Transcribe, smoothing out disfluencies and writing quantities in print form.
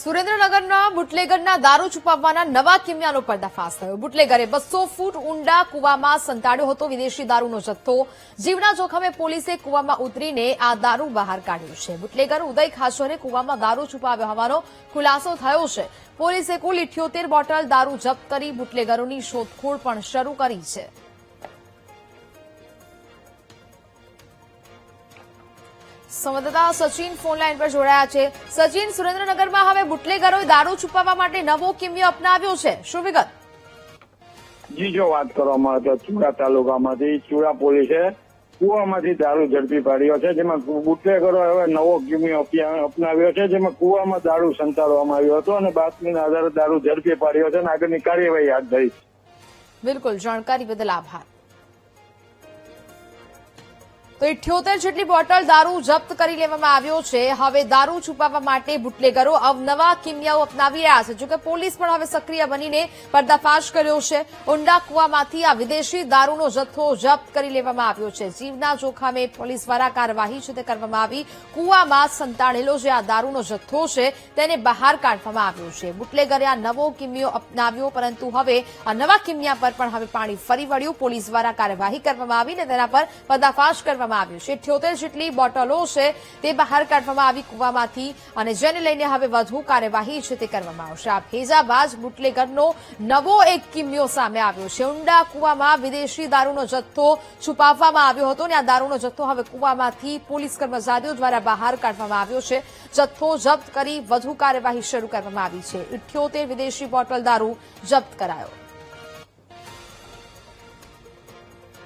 સુરેન્દ્રનગરના બુટલેગરના દારૂ છુપાવવાના નવા કિમિયાનો પર્દાફાશ થયો। બુટલેગરે 200 ફૂટ ઊંડા કૂવામાં સંતાડ્યો હતો વિદેશી દારૂનો જથ્થો। જીવના જોખમે પોલીસે કૂવામાં ઉતરીને આ દારૂ બહાર કાઢ્યો છે। બુટલેગર ઉદય ખાચરે કૂવામાં દારૂ છુપાવ્યો હોવાનો ખુલાસો થયો છે। પોલીસે કુલ 78 બોટલ દારૂ જપ્ત કરી બુટલેગરોની શોધખોળ પણ શરૂ કરી છે। સંવાદદાતા સચિન ફોનલાઈન પર જોડાયા છે। સચિન, સુરેન્દ્રનગરમાં હવે બુટલેગરોએ દારૂ છુપાવવા માટે નવો કિમિયો અપનાવ્યો છે, શું વિગત? જી, જો વાત કરવામાં આવે તો ચુડા તાલુકામાંથી ચુડા પોલીસે કુવામાંથી દારૂ ઝડપી પાડ્યો છે, જેમાં બુટલેગરો હવે નવો કિમિયો અપનાવ્યો છે, જેમાં કુવામાં દારૂ સંતાડવામાં આવ્યો હતો અને બાતમીના આધારે દારૂ ઝડપી પાડ્યો છે અને આગળની કાર્યવાહી હાથ ધરી છે। બિલકુલ, જાણકારી બદલ આભાર। તો 78 જેટલી બોટલ દારૂ જપ્ત કરી લેવામાં આવ્યો છે। હવે દારૂ છુપાવવા માટે બુટલેગરો અવનવા કિમિયાઓ અપનાવી રહ્યા છે। જોકે પોલીસ પણ હવે સક્રિય બનીને પર્દાફાશ કર્યો છે। ઊંડા કૂવામાંથી આ વિદેશી દારૂનો જથ્થો જપ્ત કરી લેવામાં આવ્યો છે। જીવના જોખમે પોલીસ દ્વારા કાર્યવાહી છે તે કરવામાં આવી। કૂવામાં સંતાડેલો જે આ દારૂનો જથ્થો છે તેને બહાર કાઢવામાં આવ્યો છે। બુટલેગરે આ નવો કિમિયો અપનાવ્યો, પરંતુ હવે આ નવા કિમિયા પર પણ હવે પાણી ફરી વળ્યું। પોલીસ દ્વારા કાર્યવાહી કરવામાં આવી અને તેના પર પર્દાફાશ કરવામાં આવ્યું છે। 78 જેટલી બોટલો છે તે બહાર કાઢવામાં આવી કૂવામાંથી અને જેને લઈને હવે વધુ કાર્યવાહી છે તે કરવામાં આવશે। આ ભેજાબાજ બુટલેગરનો નવો એક કિમિયો સામે આવ્યો છે। ઊંડા કૂવામાં વિદેશી દારૂનો જથ્થો છુપાવવામાં આવ્યો હતો અને આ દારૂનો જથ્થો હવે કૂવામાંથી પોલીસ કર્મચારીઓ દ્વારા બહાર કાઢવામાં આવ્યો છે। જથ્થો જપ્ત કરી વધુ કાર્યવાહી શરૂ કરવામાં આવી છે। 78 વિદેશી બોટલ દારૂ જપ્ત કરાયો।